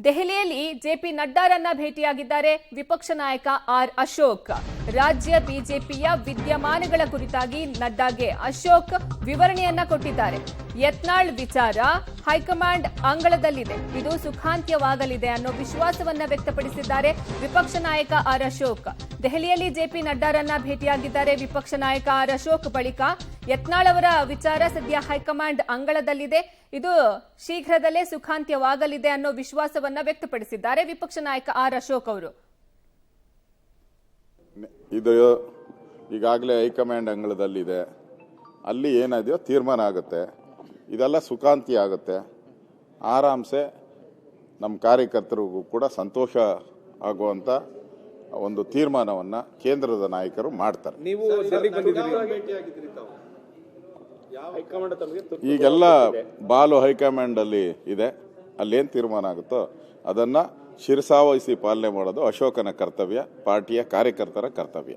ದೆಹಲಿಯಲ್ಲಿ ಜೆಪಿ ನಡ್ಡಾರನ್ನ ಭೇಟಿಯಾಗಿದ್ದಾರೆ ವಿಪಕ್ಷ ನಾಯಕ ಆರ್ ಅಶೋಕ್. ರಾಜ್ಯ ಬಿಜೆಪಿಯ ವಿದ್ಯಮಾನಗಳ ಕುರಿತಾಗಿ ನಡ್ಡಾಗೆ ಅಶೋಕ್ ವಿವರಣೆಯನ್ನ ಕೊಟ್ಟಿದ್ದಾರೆ. ಯತ್ನಾಳ್ ವಿಚಾರ ಹೈಕಮಾಂಡ್ ಅಂಗಳದಲ್ಲಿದೆ, ಇದು ಸುಖಾಂತ್ಯವಾಗಲಿದೆ ಅನ್ನೋ ವಿಶ್ವಾಸವನ್ನ ವ್ಯಕ್ತಪಡಿಸಿದ್ದಾರೆ ವಿಪಕ್ಷ ನಾಯಕ ಆರ್ ಅಶೋಕ್. ದೆಹಲಿಯಲ್ಲಿ ಜೆಪಿ ನಡ್ಡಾರನ್ನ ಭೇಟಿಯಾಗಿದ್ದಾರೆ ವಿಪಕ್ಷ ನಾಯಕ ಆರ್ ಅಶೋಕ್. ಬಳಿಕ ಯತ್ನಾಳ್ ಅವರ ವಿಚಾರ ಸದ್ಯ ಹೈಕಮಾಂಡ್ ಅಂಗಳದಲ್ಲಿದೆ, ಇದು ಶೀಘ್ರದಲ್ಲೇ ಸುಖಾಂತ್ಯವಾಗಲಿದೆ ಅನ್ನೋ ವಿಶ್ವಾಸವನ್ನ ವ್ಯಕ್ತಪಡಿಸಿದ್ದಾರೆ ವಿಪಕ್ಷ ನಾಯಕ ಆರ್ ಅಶೋಕ್ ಅವರು. ಇದು ಈಗಾಗಲೇ ಹೈಕಮಾಂಡ್ ಅಂಗಳದಲ್ಲಿದೆ, ಅಲ್ಲಿ ಏನಿದೆಯೋ ತೀರ್ಮಾನ ಆಗುತ್ತೆ, ಇದೆಲ್ಲ ಸುಖಾಂತ್ಯ ಆಗುತ್ತೆ. ಆರಾಮ್ಸೆ ನಮ್ಮ ಕಾರ್ಯಕರ್ತರಿಗೂ ಕೂಡ ಸಂತೋಷ ಆಗುವಂತ ಒಂದು ತೀರ್ಮಾನವನ್ನ ಕೇಂದ್ರದ ನಾಯಕರು ಮಾಡ್ತಾರೆ. ಈಗೆಲ್ಲ ಬಾಲು ಹೈಕಮಾಂಡ್ ಅಲ್ಲಿ ಇದೆ, ಅಲ್ಲೇನ್ ತೀರ್ಮಾನ ಆಗುತ್ತೋ ಅದನ್ನ ಶಿರಸಾವಹಿಸಿ ಪಾಲನೆ ಮಾಡೋದು ಅಶೋಕನ ಕರ್ತವ್ಯ, ಪಾರ್ಟಿಯ ಕಾರ್ಯಕರ್ತರ ಕರ್ತವ್ಯ.